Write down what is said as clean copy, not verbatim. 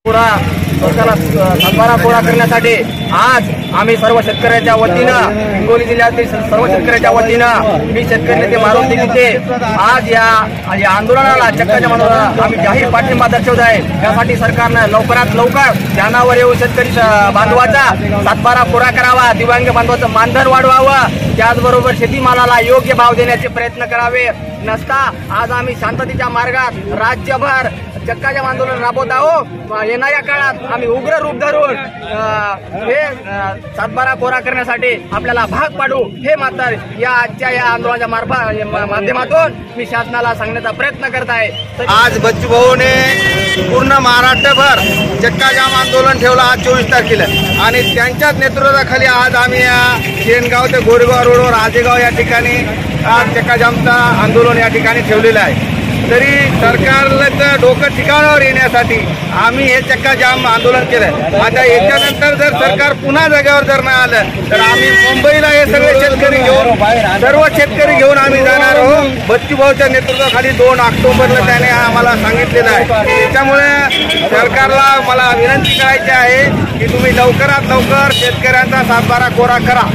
स्वतःला सातबारा कोरा करण्यासाठी आज आम्ही सर्व शेतकऱ्याच्या वतीनं, हिंगोली जिल्ह्यातील सर्व शेतकऱ्याच्या वतीनं, मी शेतकरी नेते मारुती गीते आज या आंदोलनाला, चक्काच्या आंदोलनाला आम्ही जाहीर पाठिंबा दर्शवत आहे। त्यासाठी सरकारनं लवकरात लवकर ध्यानावर येऊन शेतकरी बांधवाचा सातबारा कोरा करावा, दिव्यांग बांधवाचं मानधन वाढवावं, त्याचबरोबर शेतीमालाला योग्य भाव देण्याचे प्रयत्न करावे। नसता आज आम्ही शांततेच्या मार्गात राज्यभर चक्काजाम आंदोलन राबवत आहोत। येणाऱ्या काळात आम्ही उग्र रूप धरून हे सातबारा कोरा करण्यासाठी आपल्याला भाग पाडू, हे मात्र या आजच्या या आंदोलनाच्या माध्यमातून मी शासनाला सांगण्याचा प्रयत्न करत आहे। आज बच्चू भाऊने पूर्ण महाराष्ट्रभर चक्काजाम आंदोलन ठेवलं आज 24 तारखेला, आणि त्यांच्याच नेतृत्वाखाली आज आम्ही या शेनगाव ते गोरेगाव रोडवर आजेगाव या ठिकाणी आज चक्काजामचा आंदोलन या ठिकाणी ठेवलेलं आहे। तरी सरकारला डोकं ठिकाणावर येण्यासाठी आम्ही हे चक्काजाम आंदोलन केलं। आता याच्यानंतर जर सरकार पुन्हा जागेवर जर नाही आलं तर आम्ही मुंबईला हे सगळे शेतकरी घेऊन, सर्व शेतकरी घेऊन आम्ही जाणार आहोत। बच्चू भाऊच्या नेतृत्वाखाली 2 ऑक्टोबरला त्याने आम्हाला सांगितलेलं आहे। त्याच्यामुळे सरकारला मला विनंती करायची आहे की तुम्ही लवकरात लवकर शेतकऱ्यांचा सातबारा कोरा करा।